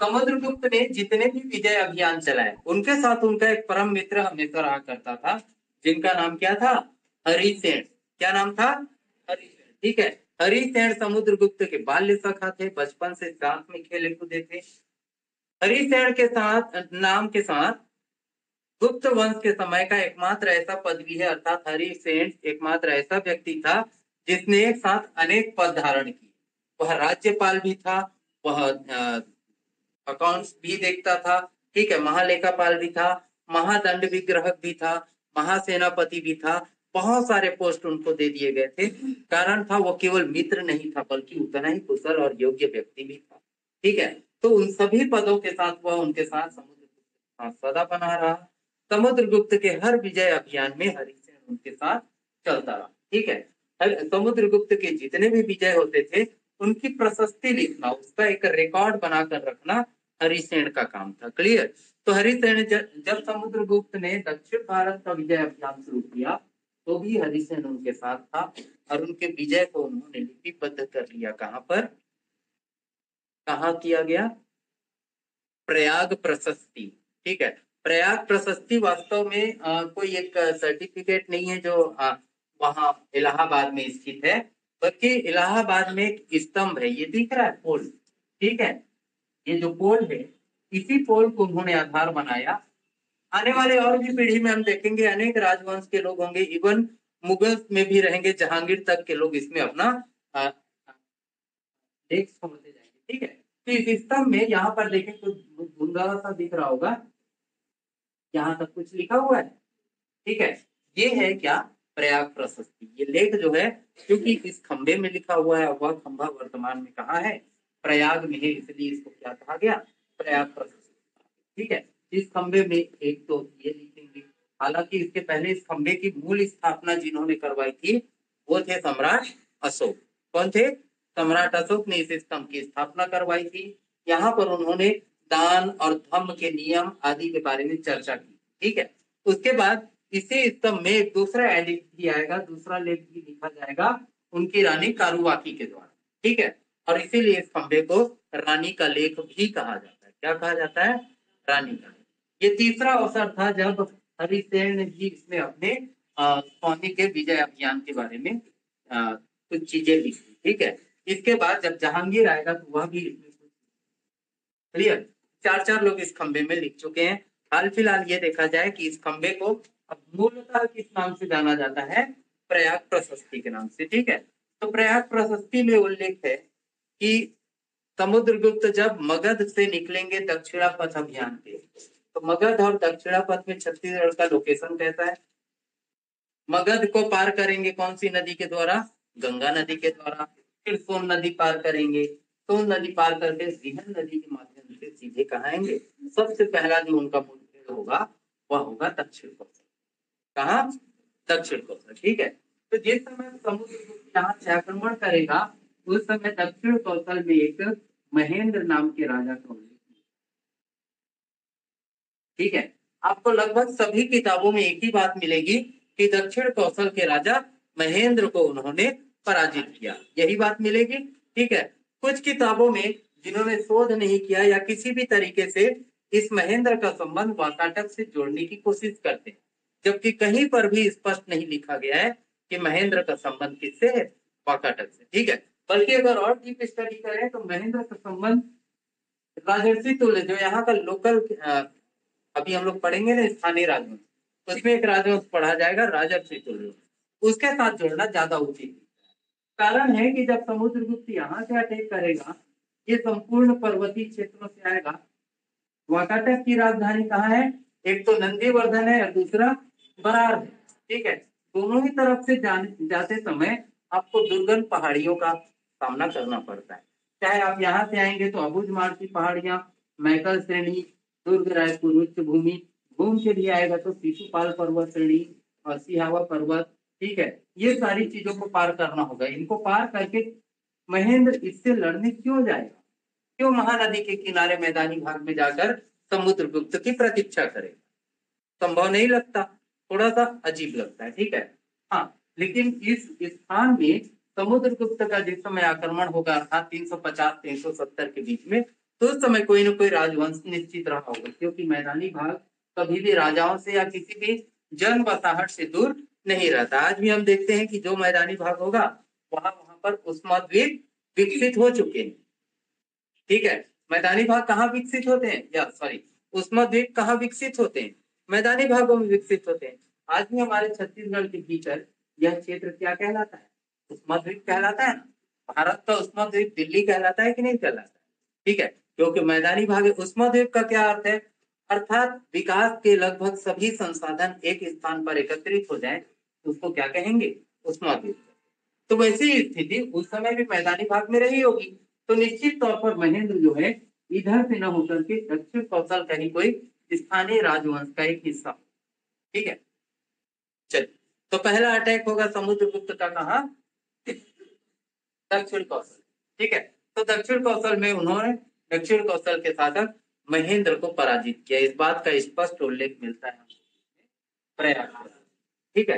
समुद्रगुप्त ने जितने भी विजय अभियान चलाए उनके साथ उनका एक परम मित्र हमेशा रहा करता था, जिनका नाम क्या था? हरिसेन। क्या नाम था? हरिसेन। ठीक है। हरिसेन समुद्रगुप्त के बाल्य सखा थे, बचपन से साथ में खेले कूदे थे। हरिसेन के साथ नाम के साथ गुप्त वंश के समय का एकमात्र ऐसा पदवी है, अर्थात हरिसेन एकमात्र ऐसा व्यक्ति था जिसने एक साथ अनेक पद धारण किए। वह राज्यपाल भी था, वह अकाउंट्स भी देखता था, ठीक है, महालेखापाल भी था, महादंड विग्रहक भी था, महासेनापति भी था। बहुत सारे पोस्ट उनको दे दिए गए थे। कारण था वो केवल मित्र नहीं था बल्कि उतना ही कुशल और योग्य व्यक्ति भी था। ठीक है। तो उन सभी पदों के साथ वह उनके साथ समुद्रगुप्त सदा बना रहा। समुद्रगुप्त के हर विजय अभियान में हरिसेन उनके साथ चलता रहा। ठीक है। समुद्रगुप्त के जितने भी विजय होते थे उनकी प्रशस्ति लिखना, उसका एक रिकॉर्ड बनाकर रखना हरिसेन का काम था। क्लियर? तो हरिसेन जब समुद्रगुप्त ने दक्षिण भारत का विजय अभियान शुरू किया तो भी हरिसेन उनके साथ था और उनके विजय को उन्होंने लिपिबद्ध कर लिया। कहां पर? कहां किया गया? प्रयाग प्रशस्ति। ठीक है। प्रयाग प्रशस्ति वास्तव में कोई एक सर्टिफिकेट नहीं है जो वहां इलाहाबाद में स्थित है, बल्कि इलाहाबाद में एक स्तंभ है, ये दिख रहा है पोल। ठीक है। ये जो पोल है इसी पोल को उन्होंने आधार बनाया। आने वाले और भी पीढ़ी में हम देखेंगे अनेक राजवंश के लोग होंगे, इवन मुगल में भी रहेंगे, जहांगीर तक के लोग इसमें अपना देख छोड़ते जाएंगे। ठीक है। तो इस स्तंभ में यहाँ पर देखें कुछ धुंधला सा दिख रहा होगा, यहाँ तक कुछ लिखा हुआ है। ठीक है। ये है क्या? प्रयाग प्रशस्ति। ये लेख जो है क्योंकि इस खंबे में लिखा हुआ है, वह खंबा वर्तमान में कहाँ है? प्रयाग में है, इसलिए इसको क्या कहा गया? प्रयाग प्रशस्ति। ठीक है। इस खंबे में एक तो ये लिखेंगे। हालांकि इसके पहले इस खंबे की मूल स्थापना जिन्होंने करवाई थी वो थे सम्राट अशोक। कौन थे? सम्राट अशोक ने इस स्तंभ की स्थापना करवाई थी। यहाँ पर उन्होंने दान और धम्म के नियम आदि के बारे में चर्चा की। ठीक है। उसके बाद इसी स्तंभ में एक दूसरा एडिक्ट भी आएगा, दूसरा लेख भी लिखा जाएगा उनकी रानी कारुवाकी के द्वारा। ठीक है। और इसीलिए इस खंबे को रानी का लेख भी कहा जाता है। क्या कहा जाता है? रानी का। ये तीसरा अवसर था जब हरिसेन जी इसमें अपने स्वामी के विजय अभियान के बारे में कुछ चीजें लिखी। ठीक है। इसके बाद जब जहांगीर आएगा तो वह भी इसमें कुछ। क्लियर? चार चार लोग इस खंबे में लिख चुके हैं। हाल फिलहाल ये देखा जाए कि इस खंबे को अब मूलतः किस नाम से जाना जाता है? प्रयाग प्रशस्ति के नाम से। ठीक है। तो प्रयाग प्रशस्ति में उल्लेख है कि समुद्रगुप्त जब मगध से निकलेंगे दक्षिणापथ अभियान के, तो मगध और दक्षिणापथ में छत्तीसगढ़ का लोकेशन कैसा है? मगध को पार करेंगे कौन सी नदी के द्वारा? गंगा नदी के द्वारा। फिर सोन नदी पार करेंगे, सोन नदी पार करके रिहन नदी के माध्यम से सीधे कहाँ आएंगे? सबसे पहला जो उनका मुठभेड़ होगा वह होगा दक्षिण कौशल। कहाँ? दक्षिण कौशल। ठीक है। तो जिस समय समुद्रगुप्त यहाँ से आक्रमण करेगा उस समय दक्षिण कौशल में एक महेंद्र नाम के राजा का उल्लेख। ठीक है। आपको लगभग सभी किताबों में एक ही बात मिलेगी कि दक्षिण कौशल के राजा महेंद्र को उन्होंने पराजित किया, यही बात मिलेगी। ठीक है। कुछ किताबों में जिन्होंने शोध नहीं किया या किसी भी तरीके से इस महेंद्र का संबंध वाकाटक से जोड़ने की कोशिश करते हैं, जबकि कहीं पर भी स्पष्ट नहीं लिखा गया है कि महेंद्र का संबंध किससे है? वाकाटक से। ठीक है। बल्कि अगर और डीप स्टडी करें तो महेंद्र का संबंध राजर्षि तुल्य, जो यहाँ का लोकल अभी हम लोग पढ़ेंगे ना स्थानीय राजवंश, उसमें एक राजवंश पढ़ा जाएगा राजर्षि तुल्य, उसके साथ जोड़ना ज्यादा उचित। कारण है कि जब समुद्रगुप्त यहाँ से अटैक करेगा ये संपूर्ण पर्वतीय क्षेत्रों से आएगा। वाकाटक की राजधानी कहाँ है? एक तो नंदीवर्धन है और दूसरा बरार है। ठीक है। दोनों ही तरफ से जाते समय आपको दुर्गम पहाड़ियों का सामना करना पड़ता है। चाहे आप यहाँ से आएंगे तो अबुझ मार्ग की पहाड़ियां, मैकल श्रेणी, दुर्ग रायपुर उच्च भूमि, घूम के लिए आएगा तो शिशुपाल पर्वत श्रेणी और सिहावा पर्वत। ठीक है। ये सारी चीजों को पार करना होगा। इनको पार करके महेंद्र इससे लड़ने क्यों जाएगा? क्यों महानदी के किनारे मैदानी भाग में जाकर समुद्रगुप्त की प्रतीक्षा करेगा? संभव नहीं लगता, थोड़ा सा अजीब लगता है। ठीक है। हाँ, लेकिन इस स्थान में समुद्रगुप्त का जिस समय आक्रमण होगा अर्थात 350-370 के बीच में, तो उस समय कोई ना कोई राजवंश निश्चित रहा होगा, क्योंकि मैदानी भाग कभी भी राजाओं से या किसी भी जन बसाहट से दूर नहीं रहता। आज भी हम देखते हैं कि जो मैदानी भाग होगा वहां पर उष्माद्वीप विकसित हो चुके हैं। ठीक है, मैदानी भाग कहाँ विकसित होते हैं, या सॉरी उष्माद्वीप कहाँ विकसित होते हैं, मैदानी भागों में विकसित होते हैं। आज भी हमारे छत्तीसगढ़ के भीतर यह क्षेत्र क्या कहलाता है, उष्माद्वीप कहलाता है ना। भारत का उष्माद्वीप दिल्ली कहलाता है कि नहीं कहलाता। ठीक है, क्योंकि मैदानी भाग उष्माद्वीप का क्या अर्थ है, अर्थात विकास के लगभग सभी संसाधन एक स्थान पर एकत्रित हो जाए, उसको क्या कहेंगे, उष्माद्वीप। तो वैसी स्थिति उस समय भी मैदानी भाग में रही होगी। तो निश्चित तौर पर महेंद्र जो है इधर से न होकर के दक्षिण कौशल का ही कोई स्थानीय राजवंश का एक हिस्सा। ठीक है, चलिए, तो पहला अटैक होगा समुद्रगुप्त का कहा, दक्षिण कौशल। ठीक है, तो दक्षिण कौशल में उन्होंने दक्षिण कौशल के शासक महेंद्र को पराजित किया। इस बात का स्पष्ट उल्लेख मिलता है प्रयाग। ठीक है,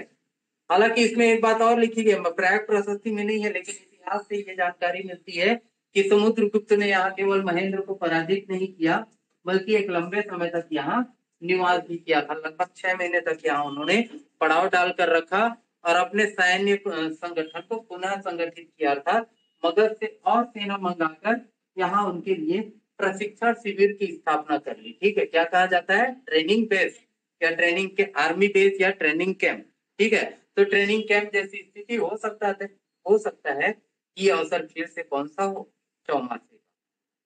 हालांकि इसमें एक बात और लिखी गई, प्रयाग प्रशस्ति में नहीं है, लेकिन इतिहास से ये जानकारी मिलती है कि समुद्रगुप्त ने यहाँ केवल महेंद्र को पराजित नहीं किया, बल्कि एक लंबे समय तक यहाँ निवास भी किया था। लगभग 6 महीने तक यहाँ उन्होंने पड़ाव डालकर रखा और अपने सैन्य संगठन को पुनः संगठित किया, अर्थात मगध से और सेना मंगाकर यहाँ उनके लिए प्रशिक्षण शिविर की स्थापना कर ली। ठीक है, क्या कहा जाता है, ट्रेनिंग बेस या ट्रेनिंग के आर्मी बेस या ट्रेनिंग कैंप। ठीक है, तो ट्रेनिंग कैंप जैसी स्थिति हो सकता है कि अवसर फिर से कौन सा हो, चौमासे का।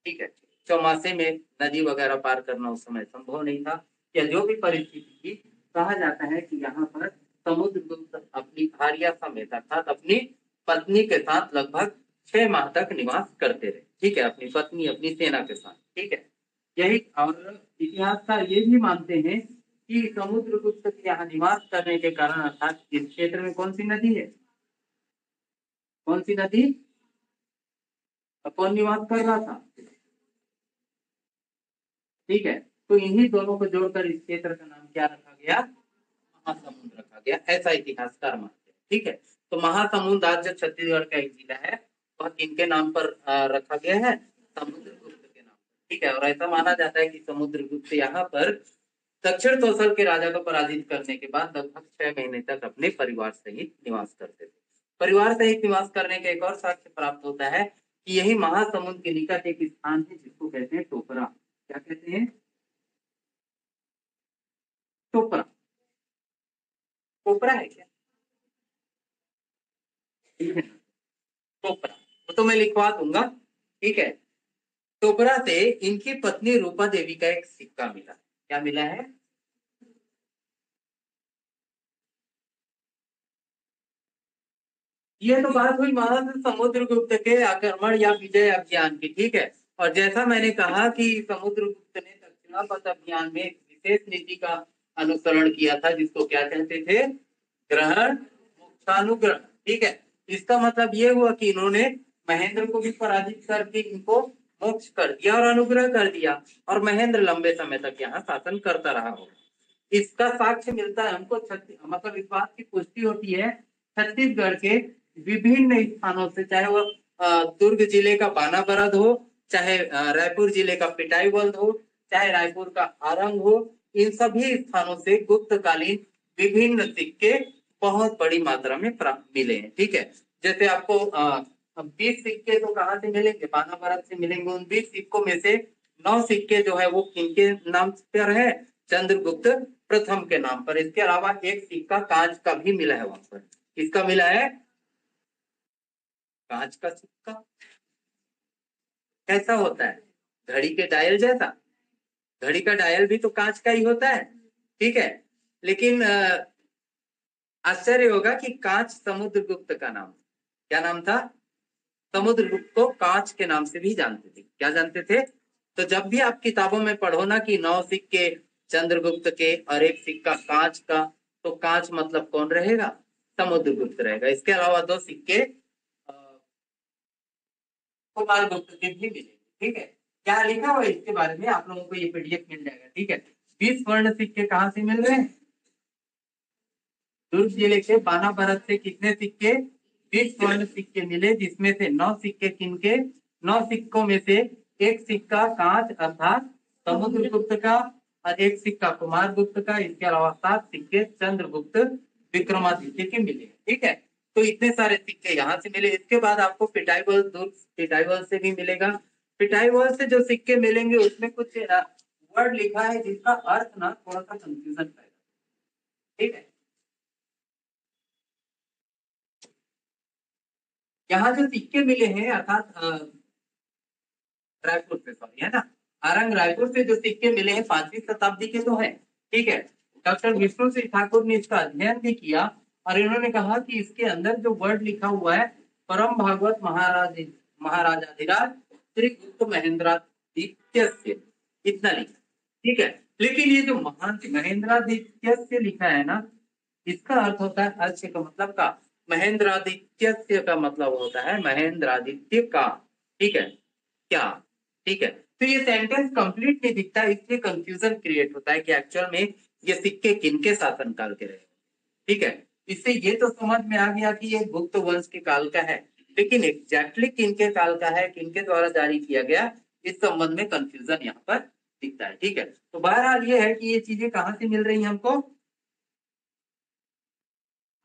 ठीक है, चौमासे में नदी वगैरह पार करना उस समय संभव नहीं था, या जो भी परिस्थिति थी, कहा जाता है कि यहाँ पर समुद्रगुप्त अपनी भार्या समेत अर्थात अपनी पत्नी के साथ लगभग 6 माह तक निवास करते रहे। ठीक है, अपनी पत्नी अपनी सेना के साथ। ठीक है, यही, और इतिहासकार ये भी मानते हैं कि समुद्रगुप्त के यहाँ निवास करने के कारण अर्थात इस क्षेत्र में कौन सी नदी है, कौन सी नदी, कौन निवास कर रहा था। ठीक है, तो इन्हीं दोनों को जोड़कर इस क्षेत्र का नाम क्या रखा गया, महासमुंद रखा गया, ऐसा इतिहासकार मानते हैं। ठीक है, तो महासमुंद आज जो छत्तीसगढ़ का एक जिला है वह किनके नाम पर रखा गया है, समुद्रगुप्त के नाम। ठीक है, और ऐसा माना जाता है कि समुद्रगुप्त यहाँ पर दक्षिण कौशल के राजा को पराजित करने के बाद लगभग 6 महीने तक अपने परिवार सहित निवास करते थे। परिवार सहित निवास करने का एक और साक्ष्य प्राप्त होता है कि यही महासमुंद के निकट एक स्थान है जिसको कहते हैं टोपरा। क्या कहते हैं, टोपरा। टोपरा है क्या, टोपरा, तो मैं लिखवा दूंगा। ठीक है, टोपरा से इनकी पत्नी रूपा देवी का एक सिक्का मिला। क्या मिला है, ये तो बात हुई महाराज समुद्रगुप्त के आक्रमण या विजय अभियान की। ठीक है, और जैसा मैंने कहा कि समुद्रगुप्त ने दक्षिणापथ अभियान में एक विशेष नीति का अनुसरण किया था, जिसको क्या कहते थे, ग्रहण मोक्षानुग्रहण। ठीक है, इसका मतलब ये हुआ कि इन्होंने महेंद्र को भी पराजित करके इनको मोक्ष कर दिया और अनुग्रह कर दिया, और महेंद्र लंबे समय तक यहाँ शासन करता रहा होगा। इसका साक्ष्य मिलता है हमको, मतलब इस बात की पुष्टि होती है छत्तीसगढ़ के विभिन्न स्थानों से, चाहे वो दुर्ग जिले का बानाबरद हो, चाहे रायपुर जिले का पिटाईवल्द हो, चाहे रायपुर का आरंग हो, इन सभी स्थानों से गुप्तकालीन विभिन्न सिक्के बहुत बड़ी मात्रा में मिले हैं। ठीक है, जैसे आपको 20 सिक्के तो कहाँ से मिलेंगे, बानाबरद से मिलेंगे। उन 20 सिक्कों में से 9 सिक्के जो है वो किनके नाम पर है, चंद्रगुप्त प्रथम के नाम पर। इसके अलावा एक सिक्का कांच का भी मिला है वहां पर। किसका मिला है, कांच का सिक्का। कैसा होता है, घड़ी के डायल जैसा, घड़ी का डायल भी तो कांच का ही होता है। ठीक है, लेकिन आश्चर्य होगा कि कांच समुद्रगुप्त का नाम, क्या नाम था, समुद्रगुप्त को कांच के नाम से भी जानते थे। क्या जानते थे, तो जब भी आप किताबों में पढ़ो ना कि 9 सिक्के चंद्रगुप्त के और एक सिक्का कांच का, तो कांच मतलब कौन रहेगा, समुद्रगुप्त रहेगा। इसके अलावा 2 सिक्के कुमारगुप्त के भी मिलेंगे। ठीक है, क्या लिखा हुआ है इसके बारे में आप लोगों को ये पीडीएफ मिल जाएगा। ठीक है, 20 स्वर्ण सिक्के कहाँ से मिल रहे हैं, दुर्ग जिले के बानाबरद से कितने सिक्के, 20 स्वर्ण सिक्के मिले, जिसमें से 9 सिक्के किनके, 9 सिक्कों में से एक सिक्का कांच अर्थात समुद्रगुप्त का और एक सिक्का कुमारगुप्त का, इसके अलावा 7 सिक्के चंद्रगुप्त विक्रमादित्य के मिले। ठीक है, तो इतने सारे सिक्के यहाँ से मिले। इसके बाद आपको पिटाईवल दुर्ग पिटाईवल से भी मिलेगा। पिटाईवल से जो सिक्के मिलेंगे उसमें कुछ वर्ड लिखा है जिसका अर्थ ना थोड़ा सा कंफ्यूजन करेगा। ठीक है, यहाँ जो सिक्के मिले हैं अर्थात रायपुर से, सॉरी है ना, आरंग रायपुर से जो सिक्के मिले हैं 5वीं शताब्दी के तो हैं। ठीक है, डॉक्टर विष्णु सिंह ठाकुर ने इसका अध्ययन भी किया और इन्होंने कहा कि इसके अंदर जो वर्ड लिखा हुआ है परम भागवत महाराजाधिराज श्री गुप्त महेंद्रादित्य से, इतना लिखा। ठीक है, लेकिन ये जो महान महेंद्रादित्य से लिखा है ना, इसका अर्थ होता है अस्य का मतलब का, महेंद्रादित्य का मतलब होता है महेंद्रादित्य का। ठीक है, क्या? ठीक है, तो ये सेंटेंस कंप्लीट नहीं दिखता, इसलिए कंफ्यूजन क्रिएट होता है कि एक्चुअल में ये सिक्के किनके शासनकाल के रहे। ठीक है, इससे ये तो समझ में आ गया कि ये गुप्त वंश के काल का है, लेकिन एग्जैक्टली किनके काल का है, किनके द्वारा जारी किया गया, इस संबंध में कंफ्यूजन यहाँ पर दिखता है। ठीक है, तो बहरहाल ये है कि ये चीजें कहाँ से मिल रही है हमको,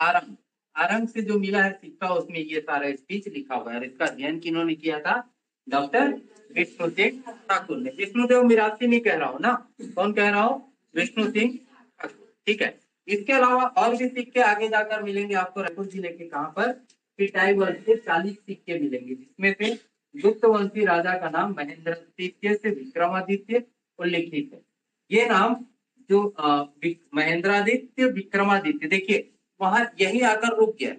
आरंग आरंग से जो मिला है सिक्का, उसमें ये सारा स्पीच लिखा हुआ है और इसका अध्ययन किन्होंने किया था, डॉक्टर विष्णु सिंह ठाकुर ने। विष्णुदेव मिरासी नहीं कह रहा हूँ ना, कौन कह रहा हूँ, विष्णु सिंह ठाकुर। ठीक है, इसके अलावा और भी सिक्के आगे जाकर मिलेंगे आपको रायपुर जिले के कहां पर, पिटाईवल से 40 सिक्के मिलेंगे, जिसमें से गुप्त वंशी राजा का नाम महेंद्रादित्य से विक्रमादित्य उल्लिखित है। ये नाम जो महेंद्रादित्य विक्रमादित्य, देखिए वहां यही आकर रुक गया।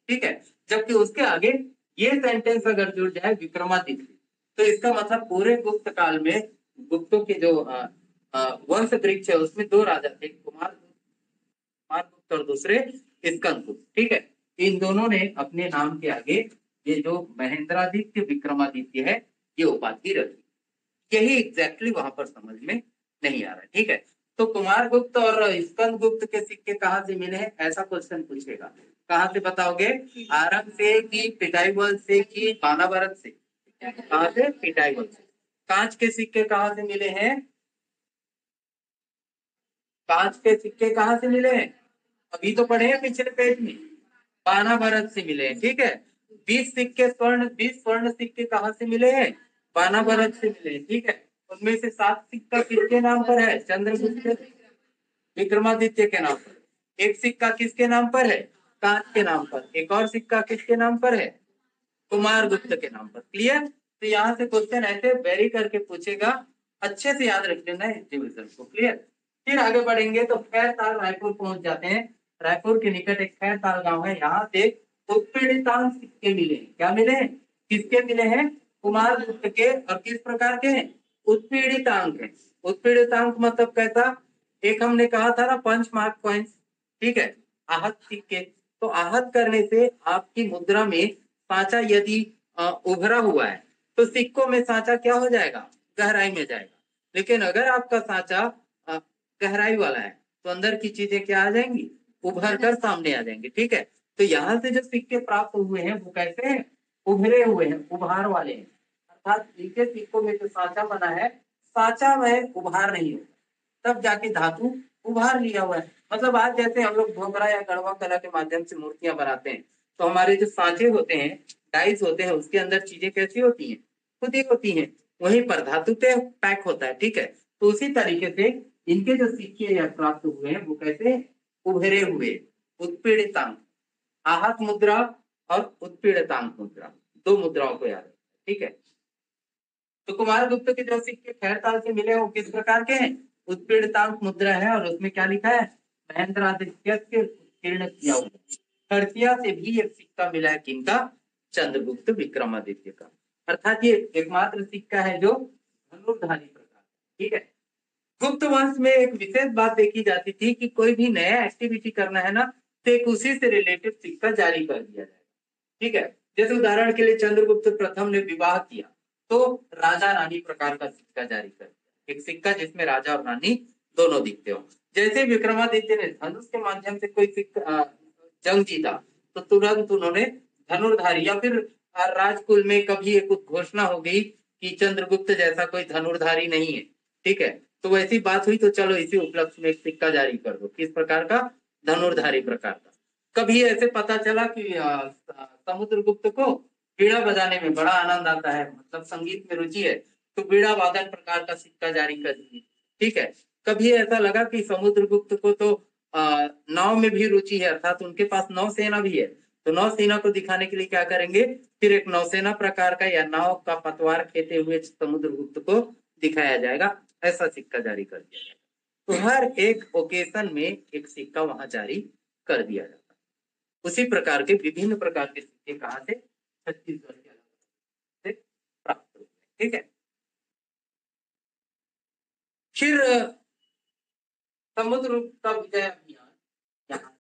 ठीक है, जबकि उसके आगे ये सेंटेंस अगर जुड़ जाए विक्रमादित्य, तो इसका मतलब पूरे गुप्त काल में गुप्तों के जो वंश वृक्ष है उसमें 2 राजा थे, कुमारगुप्त और दूसरे स्कंदगुप्त। ठीक है, इन दोनों ने अपने नाम के आगे ये जो महेंद्रादित्य विक्रमादित्य है ये उपाधि रखी। यही एग्जैक्टली वहां पर समझ में नहीं आ रहा है। ठीक है, तो कुमारगुप्त और स्कंदगुप्त के सिक्के कहाँ से मिले हैं, ऐसा क्वेश्चन पूछेगा, कहाँ से बताओगे, आरंग से कि पिटाईवल से कि बानावरत से, कहाँ से, पिटाईवल से। कांच के सिक्के कहाँ से मिले हैं, कांच के सिक्के कहाँ से मिले हैं, अभी तो पढ़े हैं पिछले पेज में, बानावरत से मिले हैं। ठीक है, 20 स्वर्ण सिक्के कहाँ से मिले हैं, बानावरत से मिले हैं। ठीक है, उनमें से 7 सिक्का किसके नाम पर है, चंद्रगुप्त विक्रमादित्य के नाम पर। एक सिक्का किसके नाम पर है, कांच के नाम पर। एक और सिक्का किसके नाम पर है, कुमारगुप्त के नाम पर। क्लियर, तो यहाँ से क्वेश्चन ऐसे वेरी करके पूछेगा, अच्छे से याद रख लेना है डिविजन को। क्लियर, फिर आगे बढ़ेंगे तो खैरताल रायपुर पहुंच जाते हैं। रायपुर के निकट एक खैरताल गांव है, यहाँ से उत्पीड़ितांक सिक्के मिले हैं। क्या मिले हैं, किसके मिले हैं, कुमारगुप्त के, और किस प्रकार के हैं, उत्पीड़ितांक है। उत्पीड़ितांक मतलब कैसा, एक हमने कहा था ना पंच मार्क कॉइन्स। ठीक है, आहत सिक्के, तो आहत करने से आपकी मुद्रा में सांचा यदि उभरा हुआ है तो सिक्कों में सांचा क्या हो जाएगा, गहराई में जाएगा। लेकिन अगर आपका सांचा गहराई वाला है तो अंदर की चीजें क्या आ जाएंगी, उभर कर सामने आ जाएंगी। ठीक है, तो यहाँ से जो सिक्के प्राप्त हुए हैं वो कैसे हैं, उभरे हुए हैं, उभार वाले हैं। अर्थात इनके सिक्कों में जो सांचा बना है, सांचा में उभार नहीं होता, तब जाके धातु उभार लिया हुआ है। मतलब आज जैसे हम लोग ढोकरा या गढ़वा कला के माध्यम से मूर्तियां बनाते हैं, तो हमारे जो सांचे होते हैं, डाइस होते हैं, उसके अंदर चीजें कैसी होती हैं, खुदी होती हैं, वहीं पर धातु पे पैक होता है। ठीक है, तो उसी तरीके से इनके जो सिक्के या प्राप्त हुए हैं वो कैसे, उभरे हुए, उत्पीड़ितांक, आहत मुद्रा और उत्पीड़ितांक मुद्रा, 2 मुद्राओं को याद रखना। ठीक है, तो कुमारगुप्त के जो सिक्के खैरताल से मिले वो किस प्रकार के हैं, उत्पीड़ितांक मुद्रा है और उसमें क्या लिखा है, महेंद्रादित्य के उत्कीर्ण किया हुआ। खरतिया से भी एक सिक्का मिला है, किनका, चंद्रगुप्त विक्रमादित्य का। अर्थात ये एकमात्र सिक्का है जो धनुर्धारी प्रकार। ठीक है, गुप्त वंश में एक विशेष बात देखी जाती थी कि कोई भी नया एक्टिविटी करना है ना, तो एक उसी से रिलेटेड सिक्का जारी कर दिया जाए। ठीक है, जैसे उदाहरण के लिए चंद्रगुप्त प्रथम ने विवाह किया तो राजा रानी प्रकार का सिक्का जारी कर दिया, एक सिक्का जिसमें राजा और रानी दोनों दिखते हो। जैसे विक्रमादित्य ने धनुष के माध्यम से कोई सिक्का जंग जीता तो तुरंत उन्होंने धनुर्धारी, या फिर राजकुल में कभी एक घोषणा हो गई कि चंद्रगुप्त जैसा कोई धनुर्धारी नहीं है, ठीक है, तो वैसी बात हुई तो चलो इसी उपलक्ष्य में एक सिक्का जारी कर दो, किस प्रकार का, धनुर्धारी प्रकार का। कभी ऐसे पता चला कि समुद्रगुप्त को बीड़ा बजाने में बड़ा आनंद आता है, मतलब संगीत में रुचि है, तो बीड़ा वादन प्रकार का सिक्का जारी कर दिए, ठीक है। कभी ऐसा लगा कि समुद्रगुप्त को तो नाव में भी रुचि है, अर्थात उनके पास नौसेना भी है, तो नौसेना को दिखाने के लिए क्या करेंगे, फिर एक नौसेना प्रकार का या नाव का पतवार खेते हुए समुद्रगुप्त को दिखाया जाएगा, ऐसा सिक्का जारी कर दिया जाएगा। तो हर एक ओकेजन में एक सिक्का वहां जारी कर दिया जाता है। उसी प्रकार के विभिन्न प्रकार के सिक्के कहाँ से, छत्तीसगढ़ के अलग से प्राप्त हुए, ठीक है। फिर समुद्रगुप्त का विजय अभियान,